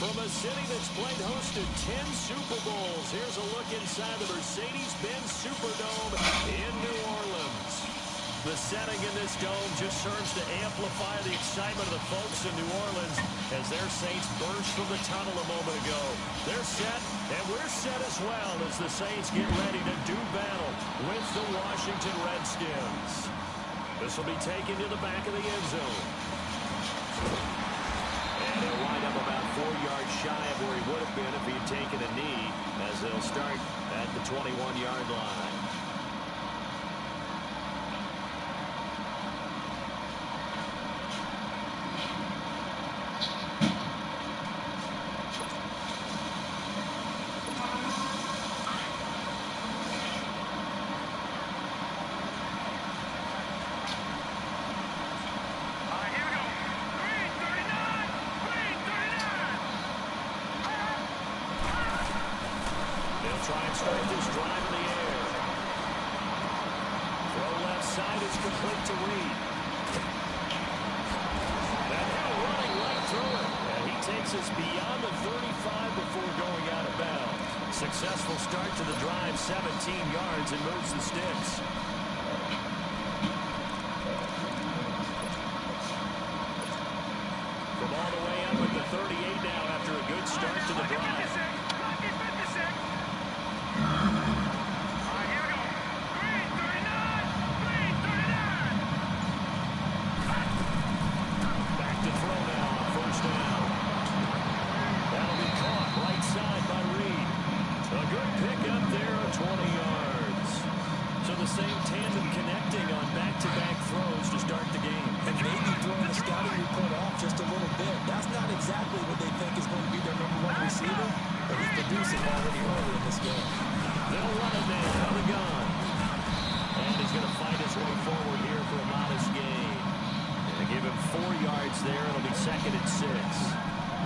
From a city that's played host to 10 Super Bowls, here's a look inside the Mercedes-Benz Superdome in New Orleans. The setting in this dome just serves to amplify the excitement of the folks in New Orleans as their Saints burst from the tunnel a moment ago. They're set, and we're set as well as the Saints get ready to do battle with the Washington Redskins. This will be taken to the back of the end zone. And he'll wind up about 4 yards shy of where he would have been if he had taken a knee, as they'll start at the 21-yard line. Try and start this drive in the air. Throw left side is complete to Reed. That ball running right through it. And he takes us beyond the 35 before going out of bounds. Successful start to the drive, 17 yards, and moves the sticks. From all the way up at the 38 now after a good start to the drive. Same tandem connecting on back-to-back throws to start the game. And maybe throwing the scouting report off just a little bit. That's not exactly what they think is going to be their #1 receiver, but he's producing already early in this game. They'll run it man on the gun. And he's going to fight his way forward here for a modest gain. And give him 4 yards there. It'll be 2nd and 6.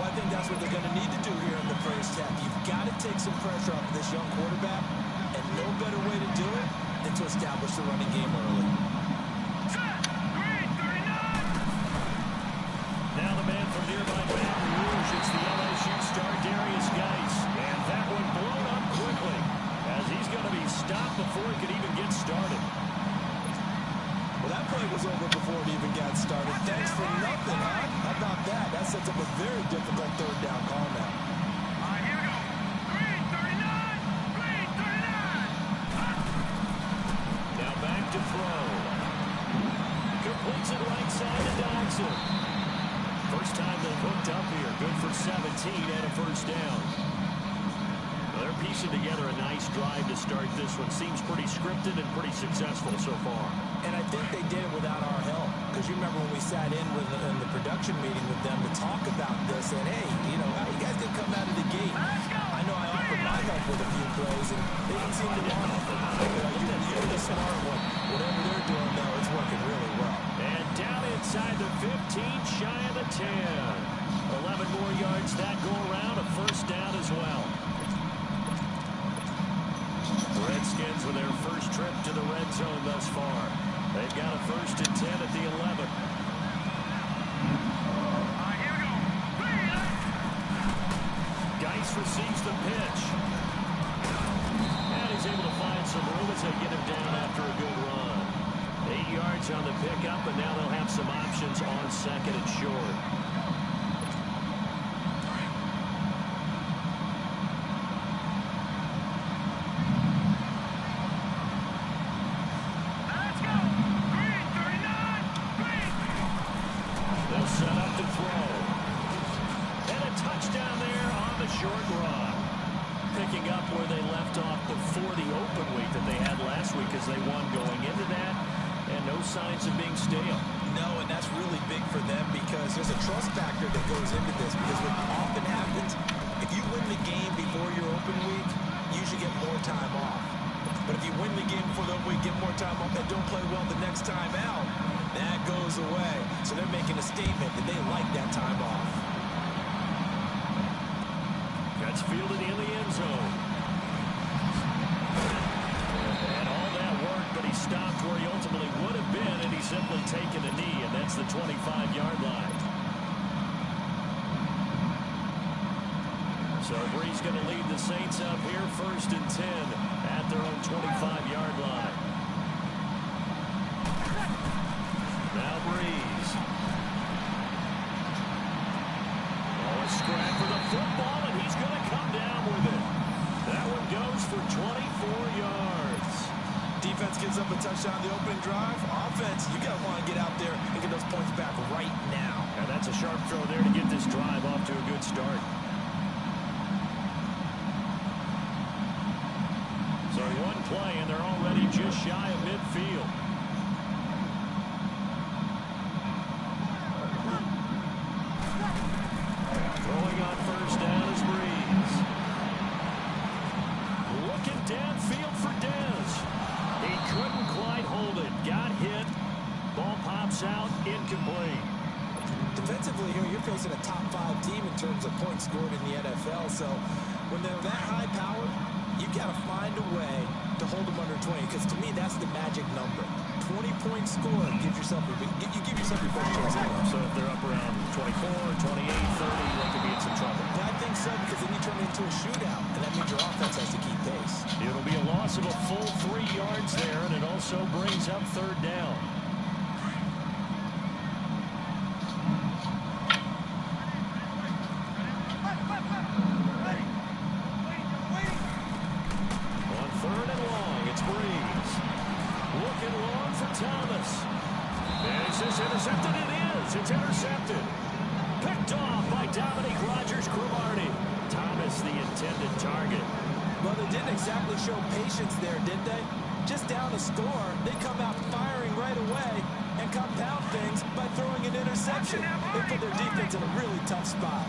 Well, I think that's what they're going to need to do here in the first half. You've got to take some pressure off of this young quarterback, and no better way to do it than to establish the running game early. Now the man from nearby Baton Rouge, it's the LSU star Darius Geis. And that one blown up quickly as he's going to be stopped before he could even get started. Well, that play was over before it even got started. Thanks for nothing, huh? How about that? That sets up a very difficult 3rd down call now. To throw. Completes it right side to Dodson. First time they've hooked up here. Good for 17 and a 1st down. Well, they're piecing together a nice drive to start this one. Seems pretty scripted and pretty successful so far. And I think they did it without our help. Because you remember when we sat in the production meeting with them to talk about this, and hey, you know, how you guys didn't come out of the gate. I know I offered my help with a few plays, and they didn't seem to want it. You're the smart one. Whatever they're doing, though, it's working really well. And down inside the 15, shy of the 10. 11 more yards that go around, a 1st down as well. The Redskins with their first trip to the red zone thus far. They've got a 1st and 10 at the 11. Geis receives the pitch. And he's able to pick up, and now they'll have some options on second and short. Signs of being stale. No, and that's really big for them because there's a trust factor that goes into this because what often happens, if you win the game before your open week, you usually get more time off. But if you win the game before the open week, get more time off, and don't play well the next time out, that goes away. So they're making a statement that they like that time off. That's fielded in the end zone. Stopped where he ultimately would have been, and he's simply taken a knee, and that's the 25-yard line. So Bree's going to lead the Saints up here, 1st and 10 at their own 25-yard line. Now Breeze. Oh, a scrap for the football, and he's going to come down with it. That one goes for 24 yards. Defense gives up a touchdown the opening drive. Offense, you got to want to get out there and get those points back right now. And that's a sharp throw there to get this drive off to a good start. So one play, and they're already just shy of midfield. Throwing on 1st down is Breeze. Looking downfield for Dez. He couldn't quite hold it. Got hit. Ball pops out. Incomplete. Defensively here, you're facing a top 5 team in terms of points scored in the NFL. So when they're that high powered, you got to find a way to hold them under 20. Because to me, that's the magic number. 20-point score gives yourself you give yourself your best chance. So if they're up around 24, 28, 30, they could be in some trouble. Yeah, I think so, because then you turn it into a shootout, and that means your offense has to keep pace. It'll be a loss of a full 3 yards there, and it also brings up 3rd down. On 3rd and long, it's Breeze. Looking long for Thomas. Is this intercepted? It is. It's intercepted. Picked off by Dominique Rodgers-Cromartie. Thomas, the intended target. Well, they didn't exactly show patience there, did they? Just down a score, they come out firing right away and compound things by throwing an interception. They put their defense in a really tough spot.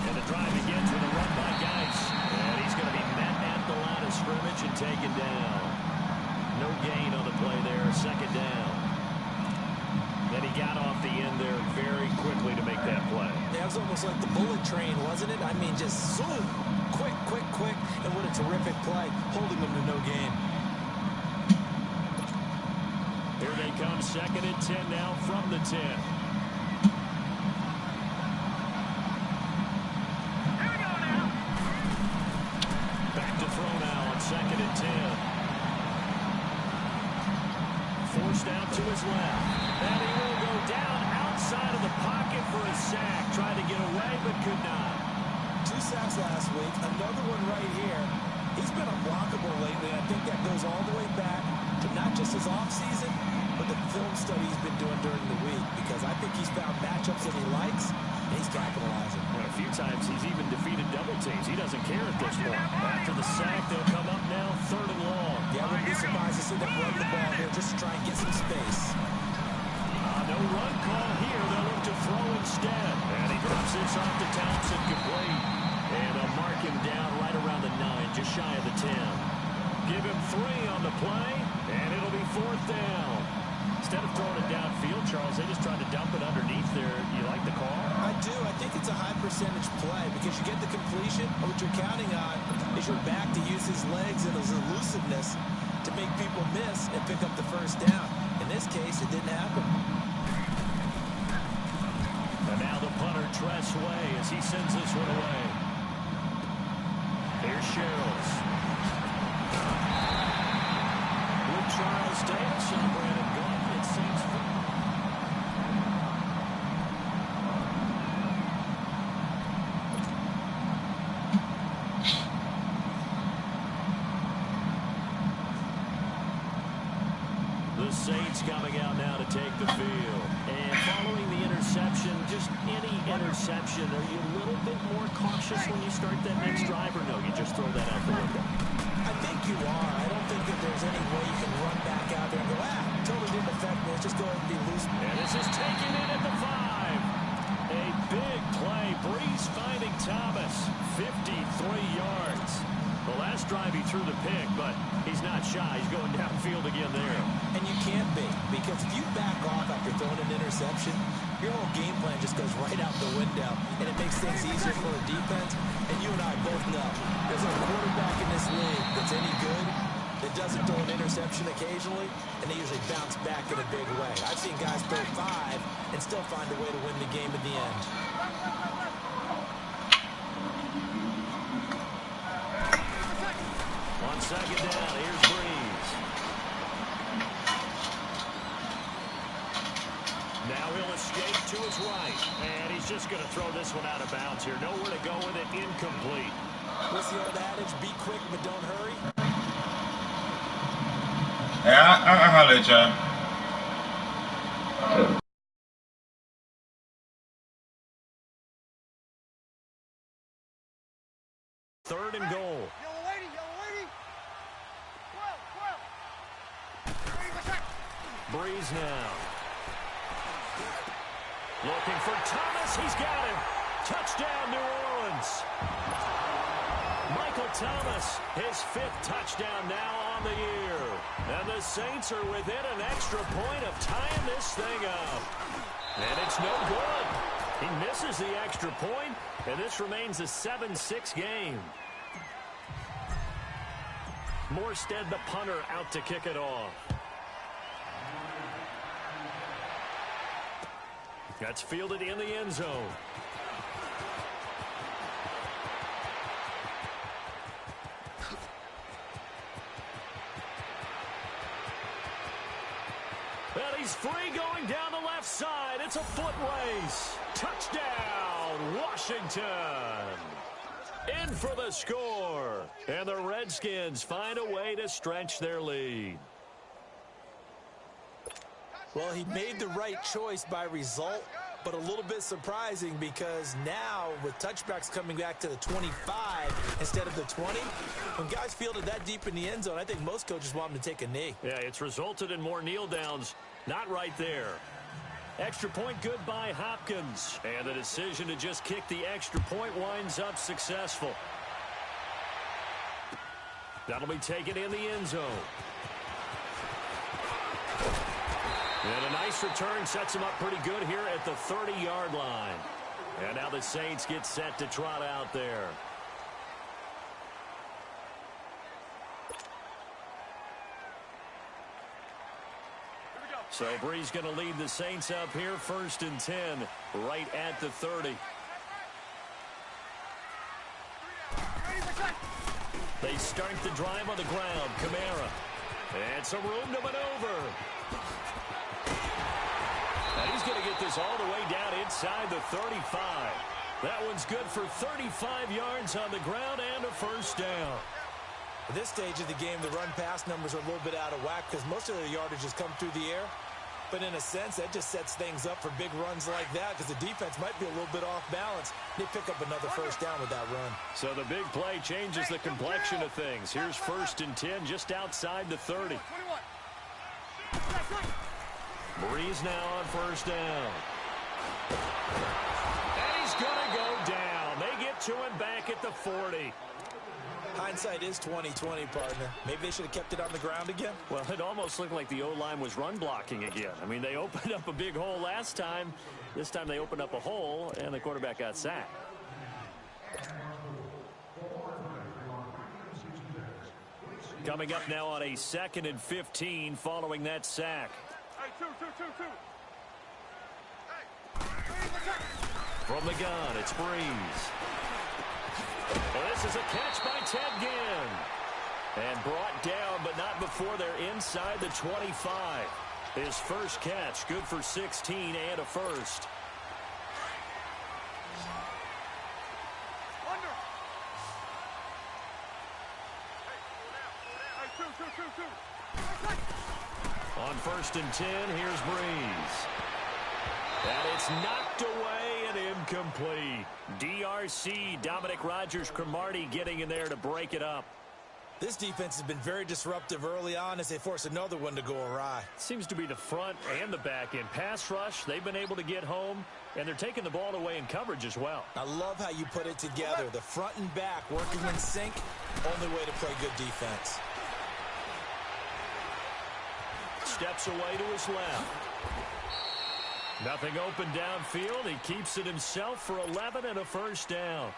And the drive begins with a run by Geis. And he's going to be met at the line of scrimmage and taken down. No gain on the play there, 2nd down. Then he got off the end there very quickly to make that play. Yeah, it was almost like the bullet train, wasn't it? I mean, just zoom, quick, and what a terrific play, holding them to no gain. Here they come, 2nd and 10 now from the 10. Here we go now. Back to throw now on 2nd and 10. Forced out to his left. And he will go down outside of the pocket for a sack. Tried to get away, but could not. 2 sacks last week. Another one right here. He's been unblockable lately, and I think that goes all the way back to not just his offseason, but the film study he's been doing during the week, because I think he's found matchups that he likes, and he's capitalizing. Well, a few times he's even defeated double teams. He doesn't care at this point. After the sack, they'll come up now 3rd and long. Yeah, I wouldn't be surprised to see them run the ball here just to try and get some space. No run call here. They'll look to throw instead. And he drops this off to Townsend, complete. And they'll mark him down right around the 9, just shy of the 10. Give him 3 on the play, and it'll be 4th down. Instead of throwing it downfield, Charles, they just tried to dump it underneath there. You like the call? I do. I think it's a high percentage play because you get the completion. What you're counting on is your back to use his legs and his elusiveness to make people miss and pick up the 1st down. In this case, it didn't happen. And now the punter, Tress Way, as he sends this one away. Here's Sherrills. Charles Davis on Brandon Gordon. It seems the Saints coming out now to take the field. And following the interception, just any interception, are you a little bit more cautious when you start that next drive, or no, you just throw that out the window? I think you are. I don't think that there's any way you can run back out there and go, totally didn't affect me. Let's just go ahead and be loose. And this is taken in at the 5. A big play. Breeze finding Thomas. 53 yards. The last drive he threw the pick, but he's not shy. He's going downfield again there. And you can't be, because if you back off after throwing an interception, your whole game plan just goes right out the window, and it makes things easier for a defense. And you and I both know there's a quarterback in this league that's any good that doesn't throw an interception occasionally, and they usually bounce back in a big way. I've seen guys throw 5 and still find a way to win the game at the end. On second down, here's Breeze. Now he'll escape to his right. And he's just going to throw this one out of bounds here. Nowhere to go with it. Incomplete. What's the old adage? Be quick, but don't hurry. Yeah, I hollered, y'all. Third and goal. Breeze now. Looking for Thomas. He's got him. Touchdown, New Orleans. Michael Thomas, his 5th touchdown now on the year. And the Saints are within an extra point of tying this thing up. And it's no good. He misses the extra point, and this remains a 7-6 game. Morstead, the punter, out to kick it off. That's fielded in the end zone. And he's free going down the left side. It's a foot race. Touchdown, Washington. In for the score. And the Redskins find a way to stretch their lead. Well, he made the right choice by result, but a little bit surprising because now with touchbacks coming back to the 25 instead of the 20, when guys fielded that deep in the end zone, I think most coaches want them to take a knee. Yeah, it's resulted in more kneel downs. Not right there. Extra point good by Hopkins. And the decision to just kick the extra point winds up successful. That'll be taken in the end zone. And a nice return sets him up pretty good here at the 30-yard line. And now the Saints get set to trot out there. So Breeze going to lead the Saints up here, 1st and 10, right at the 30. They start the drive on the ground. Kamara. And some room to maneuver. And he's going to get this all the way down inside the 35. That one's good for 35 yards on the ground and a first down. At this stage of the game, the run-pass numbers are a little bit out of whack because most of the yardage has come through the air. But in a sense, that just sets things up for big runs like that because the defense might be a little bit off balance. They pick up another first down with that run. So the big play changes the complexion of things. Here's 1st and 10 just outside the 30. Breeze now on first down. And he's going to go down. They get to him back at the 40. Hindsight is 20/20, partner. Maybe they should have kept it on the ground again. Well, it almost looked like the O-line was run blocking again. I mean, they opened up a big hole last time. This time they opened up a hole, and the quarterback got sacked. Coming up now on a 2nd and 15 following that sack. From the gun, it's Breeze. Well, this is a catch by Ted Ginn. And brought down, but not before they're inside the 25. His first catch, good for 16 and a first. On 1st and 10, here's Breeze. And it's knocked away and incomplete. DRC, Dominic Rodgers-Cromartie getting in there to break it up. This defense has been very disruptive early on as they force another one to go awry. Seems to be the front and the back end. Pass rush, they've been able to get home, and they're taking the ball away in coverage as well. I love how you put it together. The front and back working in sync, only way to play good defense. Steps away to his left. Nothing open downfield. He keeps it himself for 11 and a first down.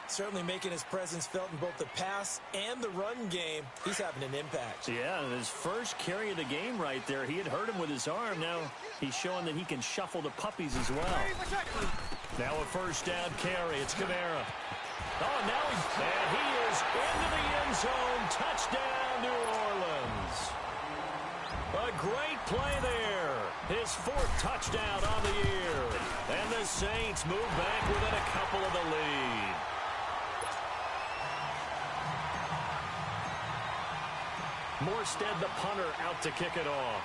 Certainly making his presence felt in both the pass and the run game. He's having an impact. Yeah, his first carry of the game right there. He had hurt him with his arm. Now he's showing that he can shuffle the puppies as well. Now a first down carry. It's Kamara. Oh, now he is into the end zone. Touchdown, New Orleans. A great play there. His 4th touchdown on the year. And the Saints move back within a couple of the lead. Morstead, the punter, out to kick it off.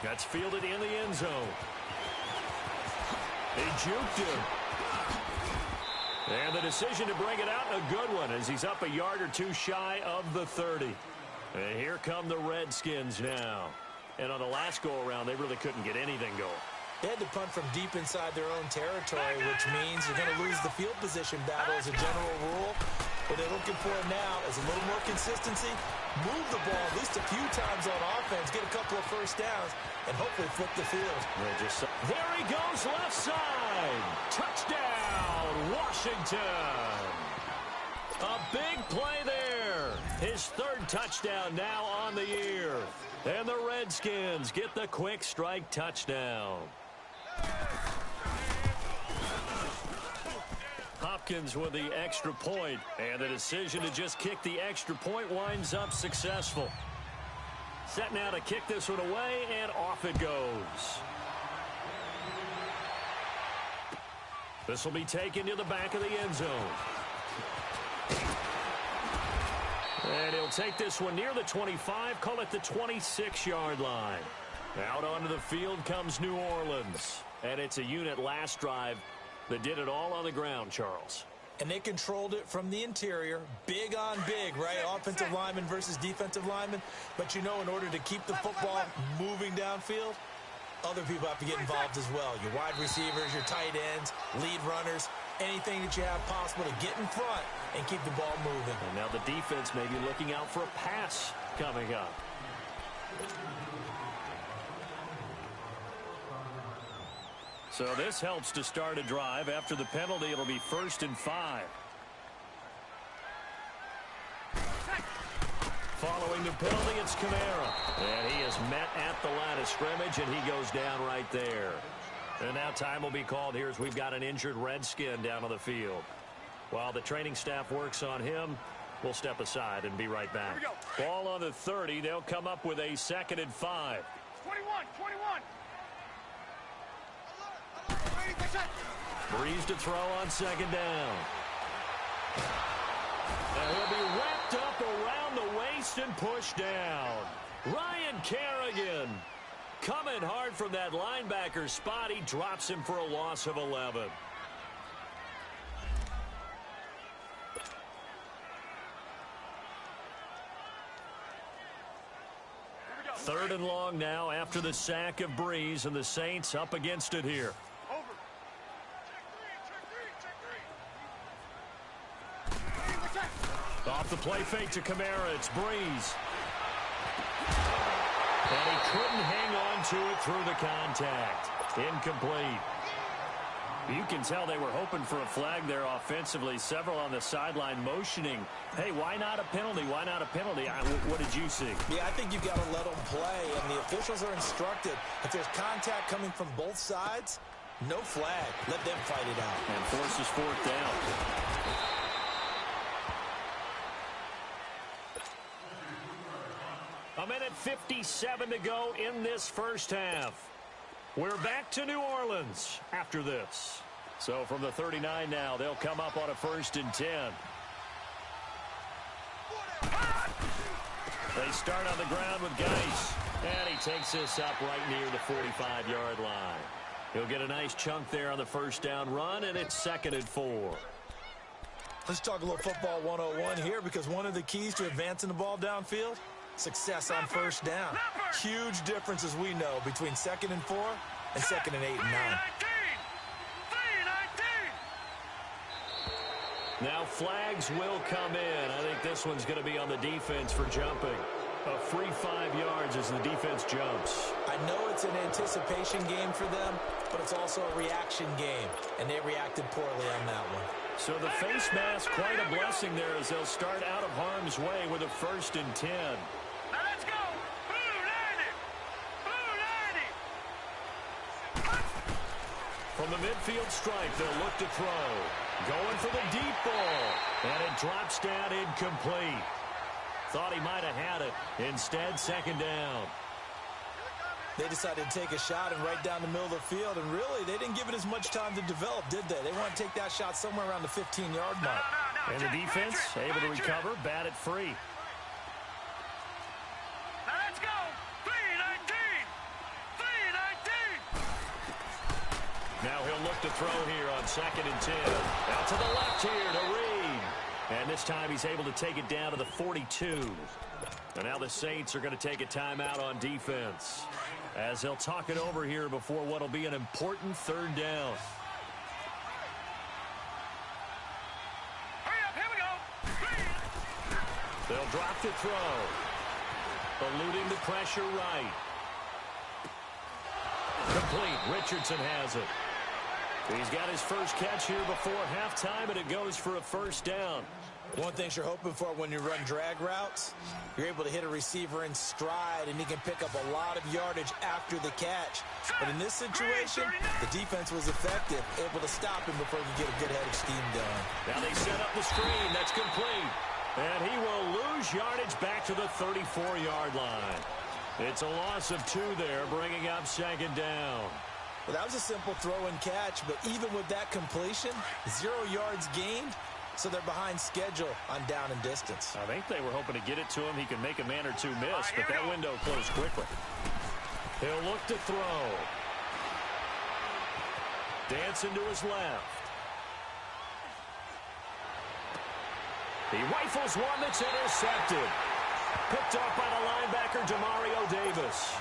That's fielded in the end zone. He juked him. And the decision to bring it out, a good one, as he's up a yard or two shy of the 30. And here come the Redskins now. And on the last go-around, they really couldn't get anything going. They had to punt from deep inside their own territory, which means you're going to lose the field position battle as a general rule. What they're looking for now is a little more consistency, move the ball at least a few times on offense, get a couple of first downs, and hopefully flip the field. There he goes, left side. Touchdown, Washington. A big play there. His 3rd touchdown now on the year. And the Redskins get the quick strike touchdown. Hopkins with the extra point, and the decision to just kick the extra point winds up successful. Set now to kick this one away, and off it goes. This will be taken to the back of the end zone. And he'll take this one near the 25, call it the 26-yard line. Out onto the field comes New Orleans. And it's a unit last drive that did it all on the ground, Charles. And they controlled it from the interior. Big on big, right? Offensive lineman versus defensive lineman. But you know, in order to keep the football moving downfield, other people have to get involved as well. Your wide receivers, your tight ends, lead runners, anything that you have possible to get in front and keep the ball moving. And now the defense may be looking out for a pass coming up. So this helps to start a drive. After the penalty, it'll be 1st and 5. Following the penalty, it's Kamara. And he is met at the line of scrimmage, and he goes down right there. And now time will be called here as we've got an injured Redskin down on the field. While the training staff works on him, we'll step aside and be right back. Ball on the 30. They'll come up with a 2nd and 5. 21. Breeze to throw on 2nd down. And he'll be wrapped up around the waist and pushed down. Ryan Kerrigan coming hard from that linebacker spot. He drops him for a loss of 11. Third and long now after the sack of Breeze, and the Saints up against it here. Off the play fake to Kamara, it's Breeze. And he couldn't hang on to it through the contact. Incomplete. You can tell they were hoping for a flag there offensively. Several on the sideline motioning. Hey, why not a penalty? Why not a penalty? What did you see? Yeah, I think you've got to let them play, and the officials are instructed. If there's contact coming from both sides, no flag. Let them fight it out. And forces 4th down. A minute 57 to go in this first half. We're back to New Orleans after this. So from the 39 now, they'll come up on a 1st and 10. They start on the ground with Geis. And he takes this up right near the 45-yard line. He'll get a nice chunk there on the first down run, and it's 2nd and 4. Let's talk a little football 101 here, because one of the keys to advancing the ball downfield, success on first down. Huge difference, as we know, between 2nd and 4 and 2nd and 8 and 9. Now flags will come in. I think this one's going to be on the defense for jumping. A free 5 yards as the defense jumps. I know it's an anticipation game for them, but it's also a reaction game, and they reacted poorly on that one. So the face mask, quite a blessing there as they'll start out of harm's way with a 1st and 10. Now let's go! Blue 90! Blue 90! From the midfield stripe, they'll look to throw. Going for the deep ball. And it drops down incomplete. Thought he might have had it. Instead, 2nd down. They decided to take a shot and right down the middle of the field, and really, they didn't give it as much time to develop, did they? They want to take that shot somewhere around the 15-yard mark. And the defense able to recover, bat it free. Now let's go! 3-19! 3-19! Now he'll look to throw here on 2nd and 10. Out to the left here to Reed. And this time he's able to take it down to the 42. And now the Saints are going to take a timeout on defense, as they'll talk it over here before what will be an important 3rd down. Hurry up, here we go! They'll drop the throw. Eluding the pressure right. Complete. Richardson has it. He's got his first catch here before halftime, and it goes for a 1st down. One thing you're hoping for when you run drag routes, you're able to hit a receiver in stride, and he can pick up a lot of yardage after the catch. But in this situation, the defense was effective, able to stop him before he could get a good head of steam going. Now they set up the screen. That's complete. And he will lose yardage back to the 34-yard line. It's a loss of 2 there, bringing up 2nd down. Well, that was a simple throw and catch, but even with that completion, 0 yards gained, so they're behind schedule on down and distance. I think they were hoping to get it to him. He can make a man or two miss, but that window closed quickly. He'll look to throw. Dancing to his left. He rifles one that's intercepted. Picked off by the linebacker, Demario Davis.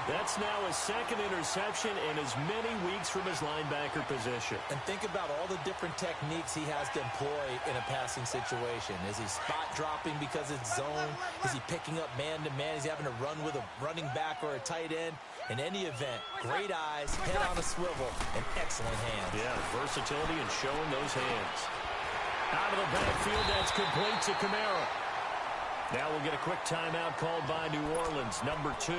That's now his 2nd interception in as many weeks from his linebacker position. And think about all the different techniques he has to employ in a passing situation. Is he spot dropping because it's zone? Is he picking up man-to-man? Is he having to run with a running back or a tight end? In any event, great eyes, head on a swivel, and excellent hands. Yeah, versatility and showing those hands. Out of the backfield, that's complete to Kamara. Now we'll get a quick timeout called by New Orleans, number 2.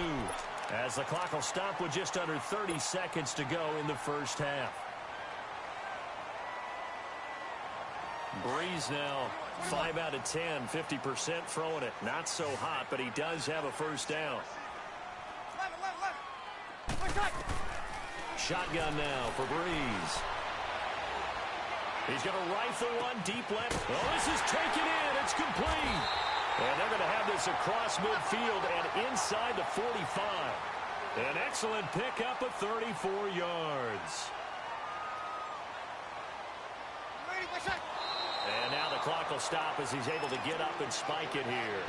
As the clock will stop with just under 30 seconds to go in the first half. Breeze now 5 out of 10, 50% throwing it. Not so hot, but he does have a 1st down. Shotgun now for Breeze. He's going to rifle one deep left. Oh, this is taken in. It's complete. And they're going to have this across midfield and inside the 45. An excellent pickup of 34 yards. And now the clock will stop as he's able to get up and spike it here.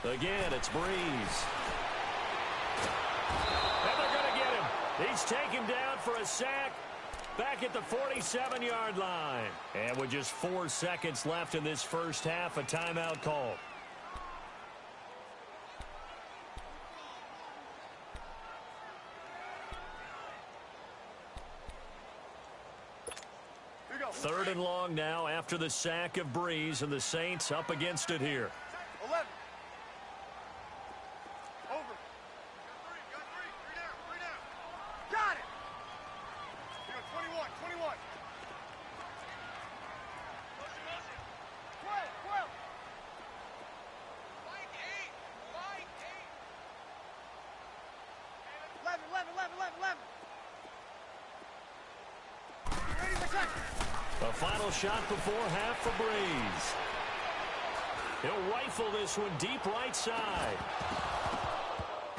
Again, it's Breeze. And they're going to get him. He's taken down for a sack back at the 47-yard line. And with just 4 seconds left in this first half, a timeout call. Third and long now after the sack of Breeze, and the Saints up against it here. 11. A final shot before half for Breeze. He'll rifle this one deep right side.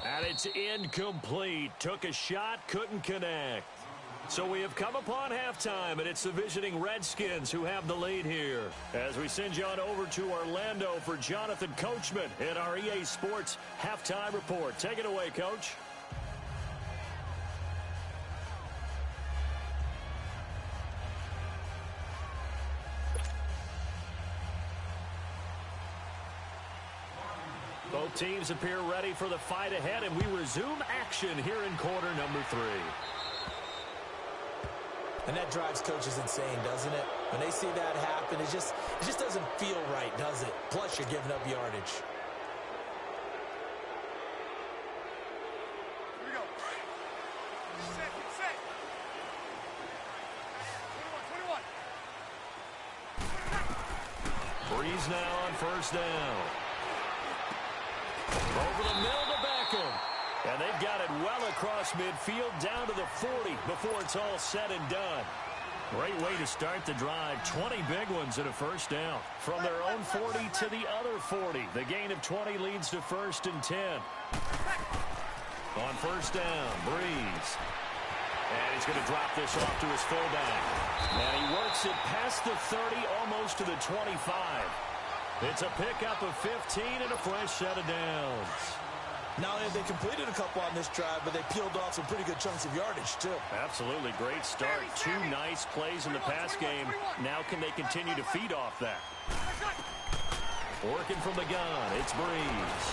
And it's incomplete. Took a shot, couldn't connect. So we have come upon halftime, and it's the visiting Redskins who have the lead here. As we send you on over to Orlando for Jonathan Coachman in our EA Sports Halftime Report. Take it away, Coach. Both teams appear ready for the fight ahead, and we resume action here in quarter number 3. And that drives coaches insane, doesn't it? When they see that happen, it just doesn't feel right, does it? Plus, you're giving up yardage. Here we go. Set. 21. Breeze now on first down. Over the middle to Beckham. And they've got it well across midfield down to the 40 before it's all said and done. Great way to start the drive. 20 big ones at a first down. From their own 40 to the other 40. The gain of 20 leads to 1st and 10. On first down, Breeze. And he's going to drop this off to his fullback. And he works it past the 30, almost to the 25. It's a pickup of 15 and a fresh set of downs. Not only have they completed a couple on this drive, but they peeled off some pretty good chunks of yardage, too. Absolutely. Great start. 2 nice plays in the pass game. Now can they continue to feed off that? Working from the gun. It's Breeze.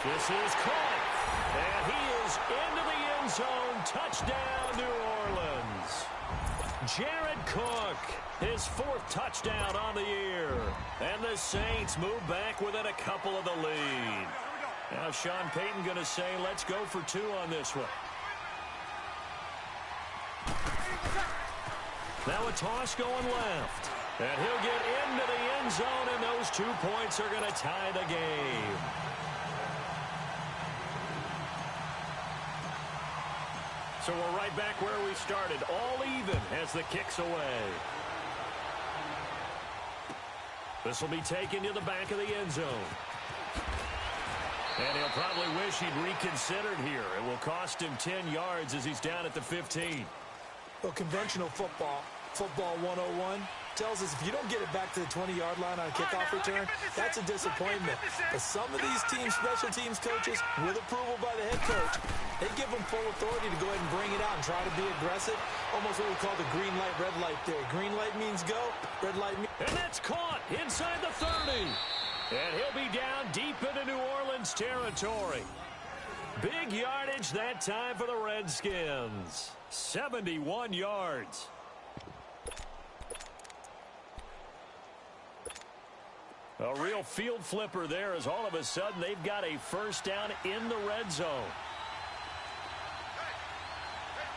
This is caught. And he is into the end zone. Touchdown, New Orleans. Jared Cook, his 4th touchdown on the year. And the Saints move back within a couple of the lead. Now Sean Payton going to say, let's go for 2 on this one. Now a toss going left. And he'll get into the end zone, and those 2 points are going to tie the game. So we're right back where we started, all even as the kick's away. This will be taken to the back of the end zone. And he'll probably wish he'd reconsidered here. It will cost him 10 yards as he's down at the 15. Well, conventional football 101, tells us if you don't get it back to the 20-yard line on a kickoff return, that's a disappointment. But some of these teams, special teams coaches, with approval by the head coach, they give them full authority to go ahead and bring it out and try to be aggressive. Almost what we call the green light, red light theory. Green light means go, red light means... And that's caught inside the 30. And he'll be down deep into New Orleans territory. Big yardage that time for the Redskins. 71 yards. A real field flipper there as all of a sudden they've got a first down in the red zone.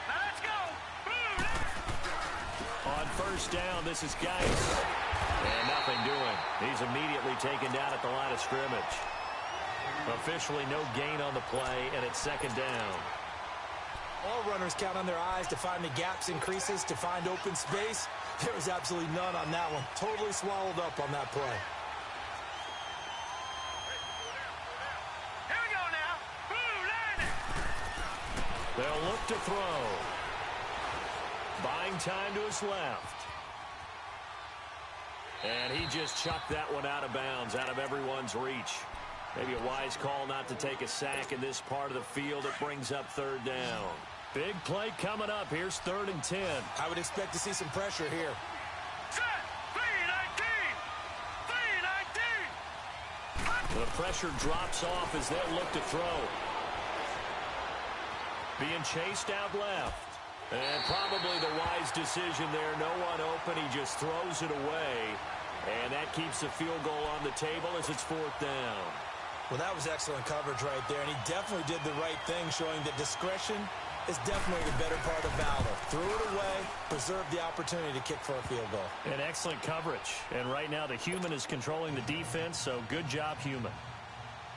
Now let's go. On first down, this is Geis. And nothing doing. He's immediately taken down at the line of scrimmage. Officially no gain on the play, and it's second down. All runners count on their eyes to find the gaps and creases, to find open space. There was absolutely none on that one. Totally swallowed up on that play. Here we go now. Line it. They'll look to throw. Buying time to his left. And he just chucked that one out of bounds, out of everyone's reach. Maybe a wise call not to take a sack in this part of the field. It brings up third down. Big play coming up. Here's 3rd and 10. I would expect to see some pressure here. Set. 3-19. 3-19. The pressure drops off as they'll look to throw. Being chased out left. And probably the wise decision there. No one open. He just throws it away. And that keeps the field goal on the table as it's 4th down. Well, that was excellent coverage right there. And he definitely did the right thing, showing that discretion is definitely the better part of valor. Threw it away, preserved the opportunity to kick for a field goal. And excellent coverage. And right now the human is controlling the defense, so good job, human.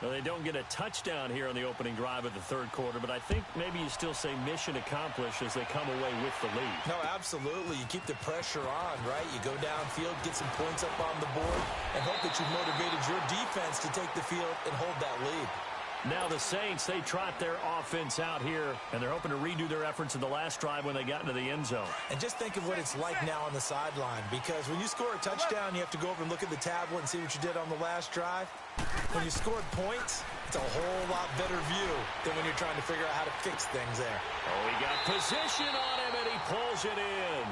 Well, they don't get a touchdown here on the opening drive of the third quarter, but I think maybe you still say mission accomplished as they come away with the lead. No, absolutely. You keep the pressure on, right? You go downfield, get some points up on the board, and hope that you've motivated your defense to take the field and hold that lead. Now the Saints, they trot their offense out here, and they're hoping to redo their efforts in the last drive when they got into the end zone. And just think of what it's like now on the sideline, because when you score a touchdown, you have to go over and look at the tablet and see what you did on the last drive. When you scored points, it's a whole lot better view than when you're trying to figure out how to fix things there. Oh, he got position on him, and he pulls it in.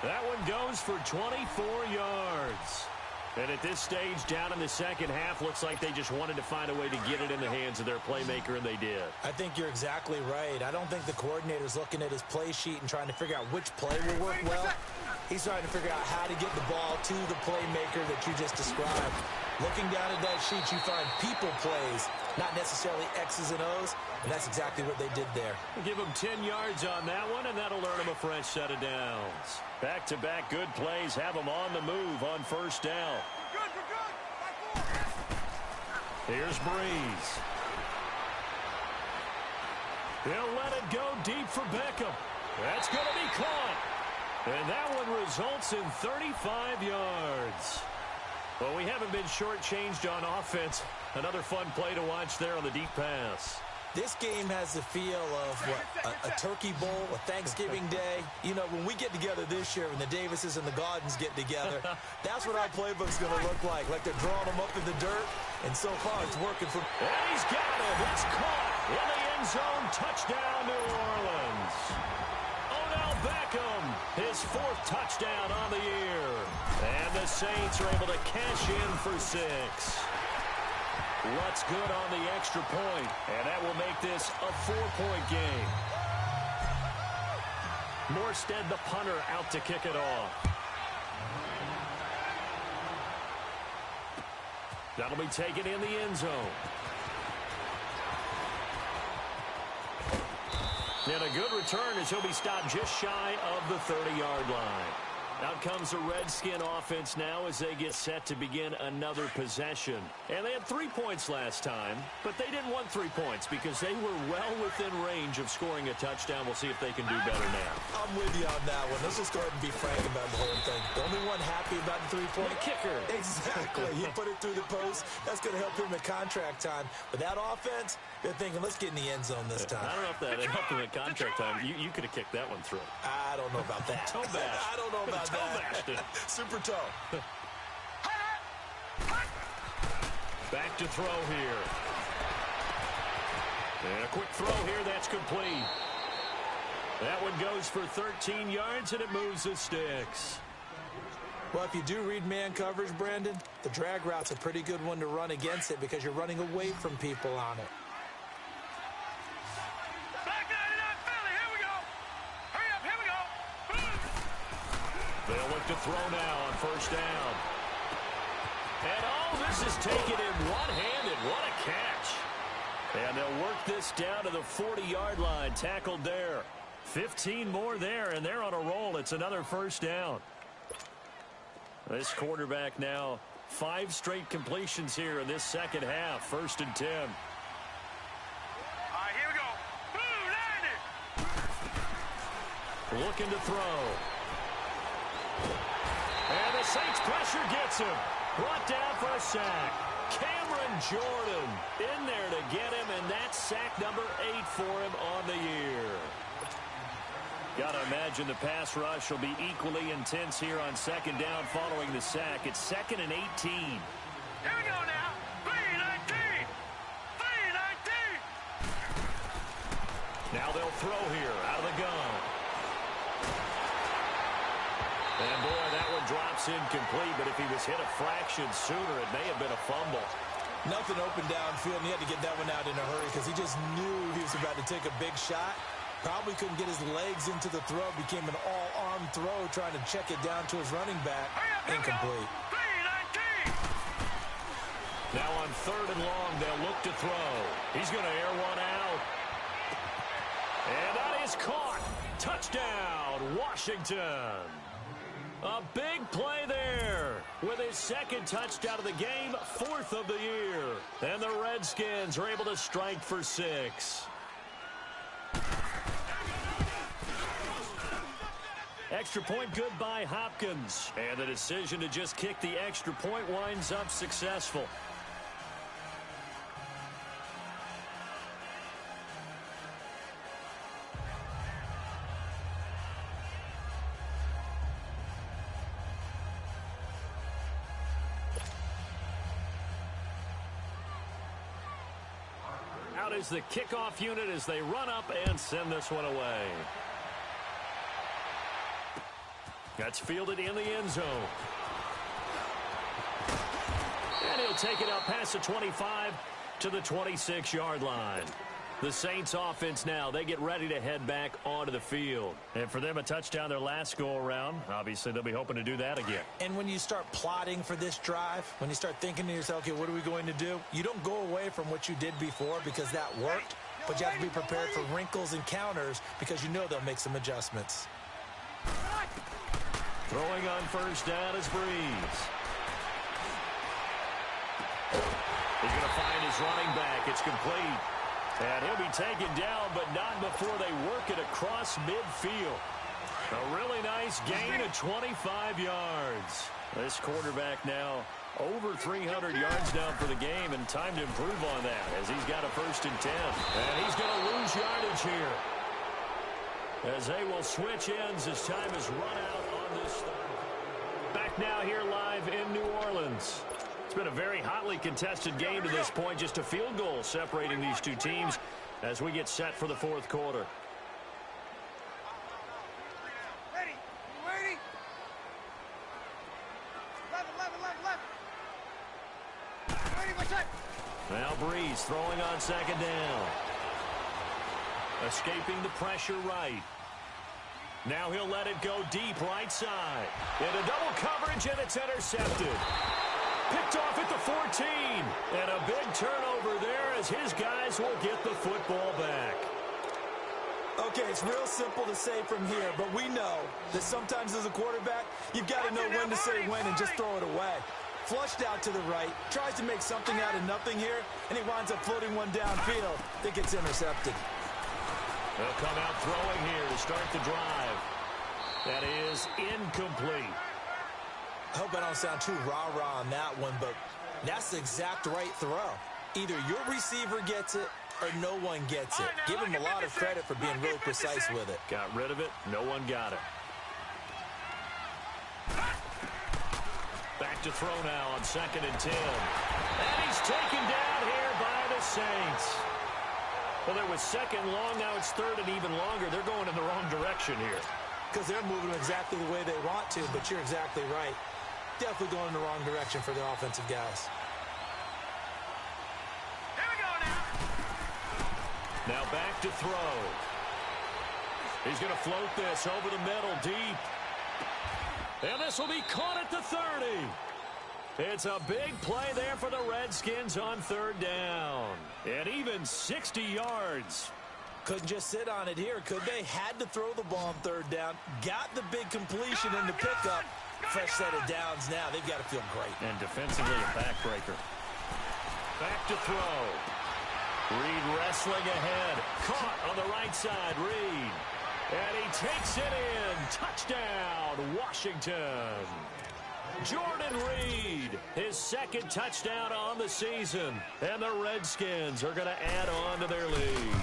That one goes for 24 yards. And at this stage, down in the second half, looks like they just wanted to find a way to get it in the hands of their playmaker, and they did. I think you're exactly right. I don't think the coordinator's looking at his play sheet and trying to figure out which play will work well. He's trying to figure out how to get the ball to the playmaker that you just described. Looking down at that sheet, you find people plays, not necessarily X's and O's, and that's exactly what they did there. Give them 10 yards on that one, and that'll earn them a fresh set of downs. Back-to-back good plays have them on the move on first down. Here's Breeze. He'll let it go deep for Beckham. That's going to be caught. And that one results in 35 yards. Well, we haven't been shortchanged on offense. Another fun play to watch there on the deep pass. This game has the feel of, a turkey bowl, a Thanksgiving day. You know, when we get together this year, when the Davises and the Gardens get together, that's what our playbook's going to look like. Like they're drawing them up in the dirt, and so far it's working for... And he's got it. It's caught in the end zone. Touchdown, New Orleans. Odell Beckham, his fourth touchdown on the year. And the Saints are able to cash in for 6. What's good on the extra point, and that will make this a 4-point game. Morstead, the punter, out to kick it off. That'll be taken in the end zone. And a good return as he'll be stopped just shy of the 30-yard line. Out comes the Redskin offense now as they get set to begin another possession. And they had 3 points last time, but they didn't want 3 points because they were well within range of scoring a touchdown. We'll see if they can do better now. I'm with you on that one. Let's just go ahead and be frank about the whole thing. The only one happy about the 3-point kicker. Exactly. He put it through the post. That's going to help him at contract time. But that offense, they're thinking, let's get in the end zone this time. I don't know if that helped him at contract time. You could have kicked that one through. I don't know about that. Toe bash. I don't know about toe bashed it. Super toe. Back to throw here. And a quick throw here. That's complete. That one goes for 13 yards, and it moves the sticks. Well, if you do read man coverage, Brandon, the drag route's a pretty good one to run against it because you're running away from people on it. They'll look to throw now on first down. And this is taken in one-handed. What a catch. And they'll work this down to the 40-yard line. Tackled there. 15 more there, and they're on a roll. It's another first down. This quarterback now, 5 straight completions here in this second half. 1st and 10. All right, here we go. Looking to throw. And the Saints pressure gets him. Brought down for a sack. Cameron Jordan in there to get him, and that's sack number 8 for him on the year. Got to imagine the pass rush will be equally intense here on second down following the sack. It's 2nd and 18. Here we go now. 3-19. 3-19. Now they'll throw here out of the gun. And boy, that one drops incomplete, but if he was hit a fraction sooner, it may have been a fumble. Nothing open downfield, and he had to get that one out in a hurry because he just knew he was about to take a big shot. Probably couldn't get his legs into the throw. Became an all-arm throw trying to check it down to his running back. Incomplete. 3-19. Now on 3rd and long, they'll look to throw. He's going to air one out. And that is caught. Touchdown, Washington. A big play there with his second touchdown of the game, 4th of the year. And the Redskins are able to strike for 6. Extra point good by Hopkins. And the decision to just kick the extra point winds up successful. Out is the kickoff unit as they run up and send this one away. That's fielded in the end zone. And he'll take it up past the 25 to the 26-yard line. The Saints offense now, they get ready to head back onto the field. And for them, a touchdown their last go-around. Obviously, they'll be hoping to do that again. And when you start plotting for this drive, when you start thinking to yourself, okay, what are we going to do? You don't go away from what you did before because that worked, but you have to be prepared for wrinkles and counters because you know they'll make some adjustments. Throwing on first down is Breeze. He's going to find his running back. It's complete. And he'll be taken down, but not before they work it across midfield. A really nice gain of 25 yards. This quarterback now over 300 yards down for the game, and time to improve on that as he's got a 1st and 10. And he's going to lose yardage here as they will switch ends as time is run out on this third. Back now here live in New Orleans. It's been a very hotly contested game to this point. Just a field goal separating these two teams as we get set for the 4th quarter. Ready? Ready? 11. Ready, what's up? Now Breeze throwing on 2nd down. Escaping the pressure right. Now he'll let it go deep right side. Into double coverage, and it's intercepted. Picked off at the 14. And a big turnover there as his guys will get the football back. Okay, it's real simple to say from here, but we know that sometimes as a quarterback, you've got to know when to say when and just throw it away. Flushed out to the right, tries to make something out of nothing here, and he winds up floating one downfield that gets intercepted. They'll come out throwing here to start the drive. That is incomplete. I hope I don't sound too rah-rah on that one, but that's the exact right throw. Either your receiver gets it or no one gets it. Give him a lot of credit for being real precise with it. Got rid of it. No one got it. Back to throw now on 2nd and 10. And he's taken down here by the Saints. Well, there was 2nd long. Now it's 3rd and even longer. They're going in the wrong direction here. Because they're moving exactly the way they want to, but you're exactly right. Definitely going in the wrong direction for the offensive guys. Here we go now. Now back to throw. He's going to float this over the middle deep. And this will be caught at the 30. It's a big play there for the Redskins on 3rd down. And even 60 yards. Couldn't just sit on it here, could they? Had to throw the ball on 3rd down. Got the big completion in the pickup. Fresh set of downs now. They've got to feel great. And defensively a backbreaker. Back to throw. Reed wrestling ahead. Caught on the right side, Reed. And he takes it in. Touchdown, Washington. Jordan Reed, his 2nd touchdown on the season. And the Redskins are going to add on to their lead.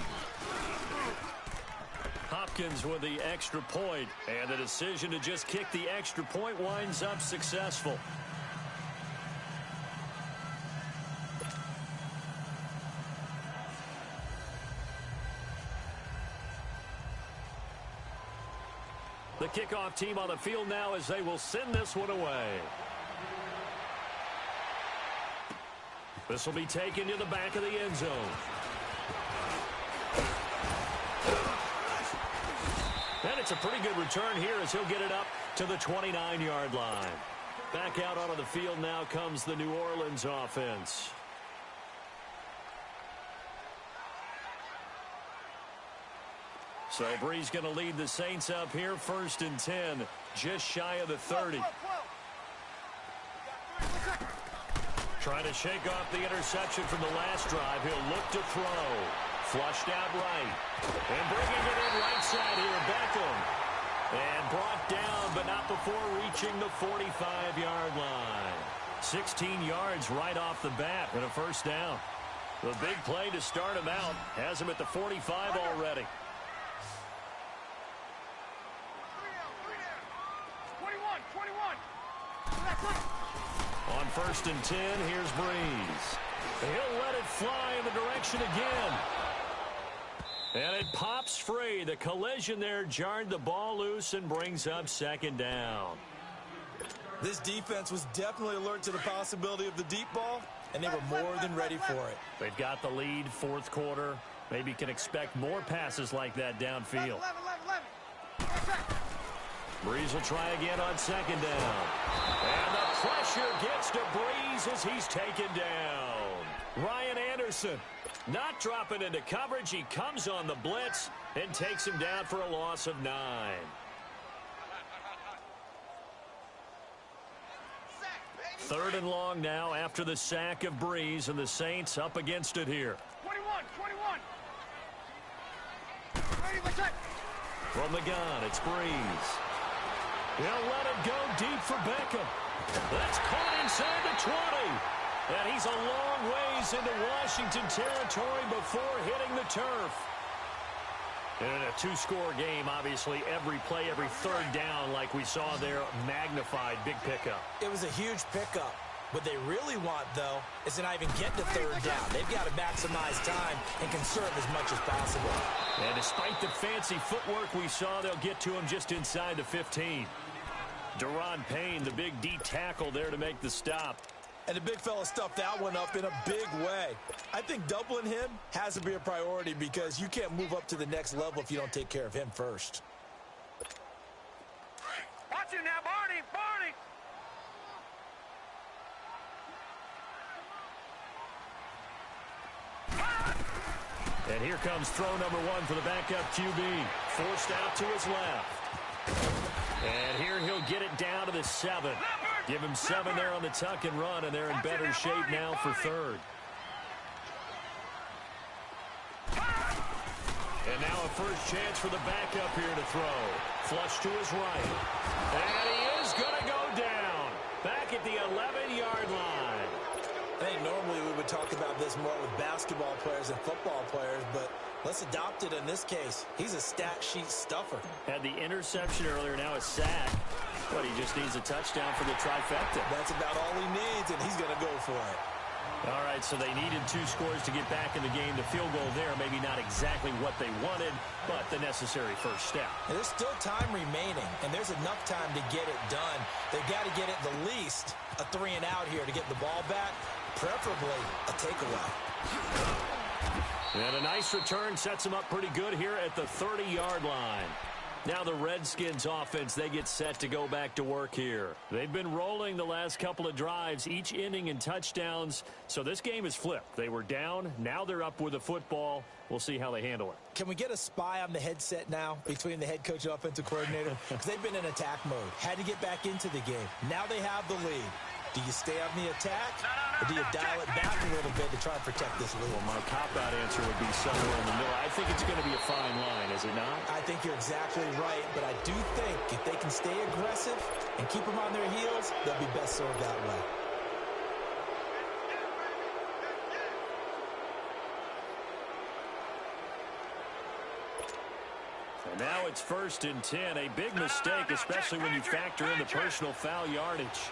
Hopkins with the extra point, and the decision to just kick the extra point winds up successful. The kickoff team on the field now as they will send this one away. This will be taken to the back of the end zone. And it's a pretty good return here as he'll get it up to the 29-yard line. Back out onto the field now comes the New Orleans offense. So Brees going to lead the Saints up here, 1st and 10, just shy of the 30. Trying to shake off the interception from the last drive. He'll look to throw. Flushed out right. And bringing it in right side here, Beckham. And brought down, but not before reaching the 45-yard line. 16 yards right off the bat and a 1st down. The big play to start him out has him at the 45 already. 21. On 1st and 10, here's Brees. He'll let it fly in the direction again. And it pops free. The collision there jarred the ball loose and brings up 2nd down. This defense was definitely alert to the possibility of the deep ball, and they were more than ready for it. They've got the lead, 4th quarter. Maybe can expect more passes like that downfield. 11. Brees will try again on 2nd down. And the pressure gets to Brees as he's taken down. Ryan Anderson not dropping into coverage. He comes on the blitz and takes him down for a loss of 9. 3rd and long now after the sack of Brees, and the Saints up against it here. 21. From the gun, it's Brees. He'll let it go deep for Beckham. That's caught inside the 20. And he's a long ways into Washington territory before hitting the turf. And in a 2-score game, obviously, every play, every 3rd down, like we saw there, magnified, big pickup. It was a huge pickup. What they really want, though, is to not even get to 3rd down. They've got to maximize time and conserve as much as possible. And despite the fancy footwork we saw, they'll get to him just inside the 15. Deron Payne, the big D tackle there to make the stop. And the big fella stuffed that one up in a big way. I think doubling him has to be a priority because you can't move up to the next level if you don't take care of him first. Watch it now, Barney. And here comes throw number 1 for the backup QB. Forced out to his left. And here he'll get it down to the 7. Give him 7 there on the tuck and run, and they're in better shape now for 3rd. And now a first chance for the backup here to throw. Flush to his right. And he is going to go down. Back at the 11-yard line. I think normally we would talk about this more with basketball players and football players, but let's adopt it in this case. He's a stat sheet stuffer. Had the interception earlier, now a sack. But he just needs a touchdown for the trifecta. That's about all he needs, and he's going to go for it. All right, so they needed 2 scores to get back in the game. The field goal there, maybe not exactly what they wanted, but the necessary first step. And there's still time remaining, and there's enough time to get it done. They've got to get it the least a 3-and-out here to get the ball back, preferably a takeaway. And a nice return sets them up pretty good here at the 30-yard line. Now the Redskins offense, they get set to go back to work here. They've been rolling the last couple of drives, each inning in touchdowns. So this game is flipped. They were down. Now they're up with the football. We'll see how they handle it. Can we get a spy on the headset now between the head coach and offensive coordinator? Because they've been in attack mode. Had to get back into the game. Now they have the lead. Do you stay on the attack, or do you dial it back a little bit to try and protect this lead? Well, my cop-out answer would be somewhere in the middle. I think it's going to be a fine line, is it not? I think you're exactly right, but I do think if they can stay aggressive and keep them on their heels, they'll be best served that way. And now it's 1st and 10. A big mistake, especially when you factor in the personal foul yardage.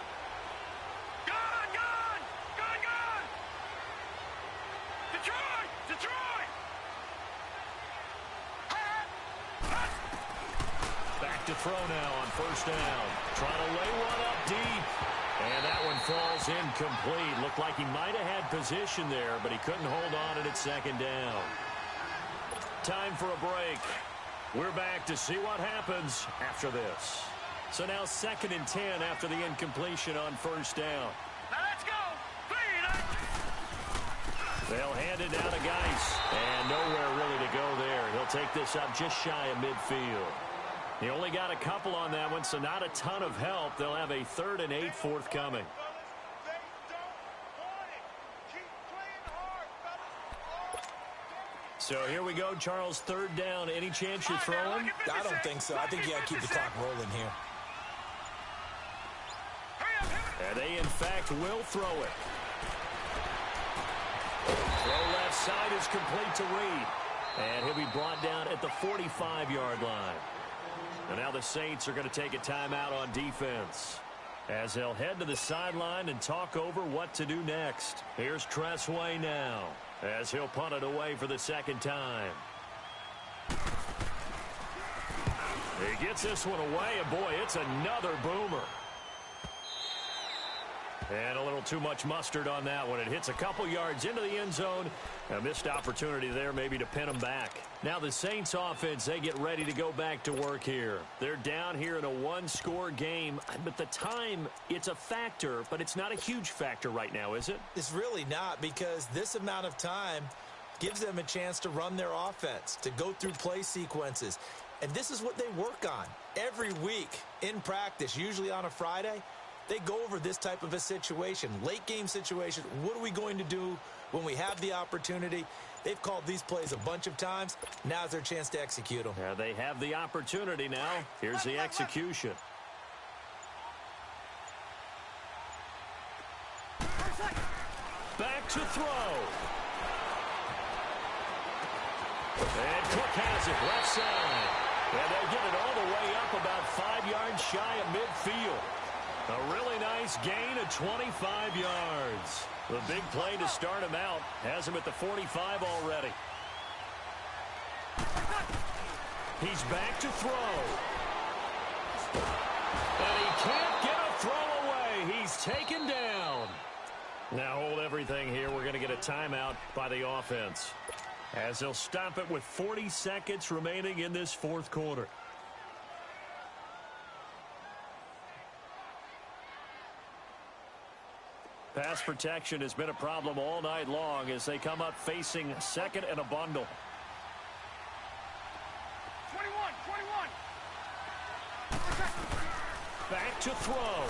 Back to throw now on 1st down. Trying to lay one up deep. And that one falls incomplete. Looked like he might have had position there, but he couldn't hold on and it's 2nd down. Time for a break. We're back to see what happens after this. So now 2nd and 10 after the incompletion on 1st down. Now let's go. They'll hand it down to Geis. And nowhere really to go there. He'll take this up just shy of midfield. He only got a couple on that one, so not a ton of help. They'll have a 3rd and 8 forthcoming. So here we go, Charles, 3rd down. Any chance you're throwing? I don't think so. I think you got to keep the clock rolling here. And they, in fact, will throw it. Throw left side is complete to Reed. And he'll be brought down at the 45-yard line. And now the Saints are going to take a timeout on defense, as they'll head to the sideline and talk over what to do next. Here's Tressway now, as he'll punt it away for the 2nd time. He gets this one away, and boy, it's another boomer. And a little too much mustard on that one. It hits a couple yards into the end zone. A missed opportunity there maybe to pin them back. Now the Saints offense, they get ready to go back to work here. They're down here in a 1-score game. But the time, it's a factor, but it's not a huge factor right now, is it? It's really not, because this amount of time gives them a chance to run their offense, to go through play sequences. And this is what they work on every week in practice, usually on a Friday. They go over this type of a situation, late game situation. What are we going to do when we have the opportunity? They've called these plays a bunch of times. Now's their chance to execute them. Yeah, they have the opportunity now. Here's the execution. Back to throw. And Cook has it left side. And they'll get it all the way up about 5 yards shy of midfield. A really nice gain of 25 yards. The big play to start him out has him at the 45 already. He's back to throw. And he can't get a throw away. He's taken down. Now hold everything here. We're going to get a timeout by the offense, as they'll stop it with 40 seconds remaining in this 4th quarter. Pass protection has been a problem all night long as they come up facing 2nd and a bundle. 21. Back to throw.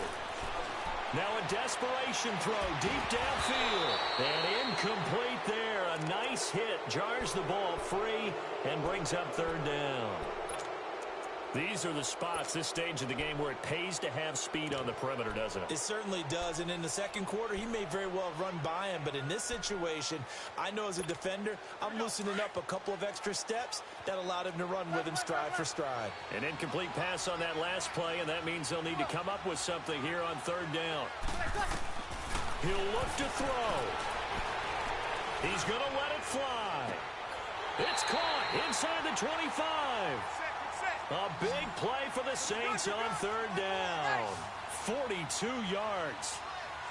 Now a desperation throw deep downfield. And incomplete there. A nice hit. Jars the ball free and brings up 3rd down. These are the spots, this stage of the game, where it pays to have speed on the perimeter, doesn't it? It certainly does. And in the 2nd quarter, he may very well run by him. But in this situation, I know as a defender, I'm loosening up a couple of extra steps that allowed him to run with him stride for stride. An incomplete pass on that last play, and that means they'll need to come up with something here on 3rd down. He'll look to throw. He's going to let it fly. It's caught inside the 25. A big play for the Saints on 3rd down. 42 yards.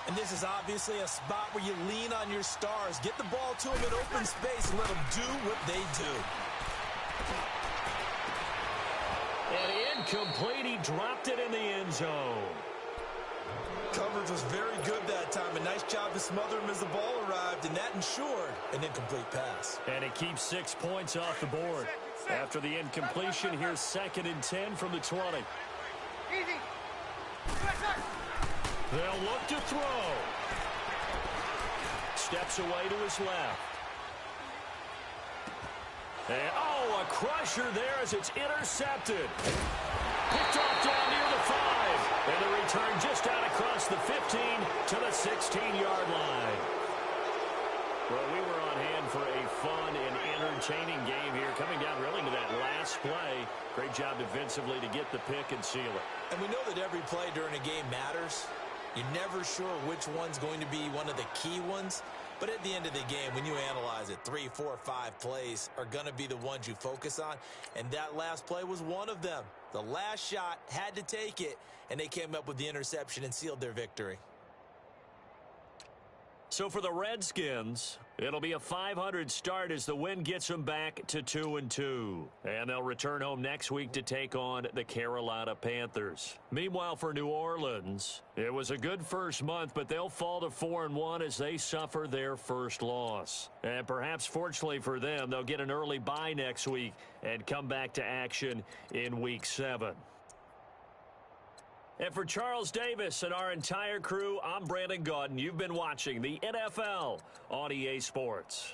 And this is obviously a spot where you lean on your stars. Get the ball to them in open space and let them do what they do. And incomplete. He dropped it in the end zone. Coverage was very good that time. A nice job to smother him as the ball arrived, and that ensured an incomplete pass. And it keeps 6 points off the board. After the incompletion, here's 2nd and 10 from the 20. Easy. They'll look to throw. Steps away to his left. And, a crusher there as it's intercepted. Picked off down near the 5. And the return just out across the 15 to the 16-yard line. Well, we were on hand for a fun and entertaining game here, coming down really to that last play. Great job defensively to get the pick and seal it. And we know that every play during a game matters. You're never sure which one's going to be one of the key ones. But at the end of the game, when you analyze it, 3, 4, 5 plays are going to be the ones you focus on. And that last play was one of them. The last shot had to take it, and they came up with the interception and sealed their victory. So for the Redskins, it'll be a .500 start as the win gets them back to 2-2. And they'll return home next week to take on the Carolina Panthers. Meanwhile, for New Orleans, it was a good first month, but they'll fall to 4-1 as they suffer their first loss. And perhaps fortunately for them, they'll get an early bye next week and come back to action in Week 7. And for Charles Davis and our entire crew, I'm Brandon Gaudin. You've been watching the NFL on EA Sports.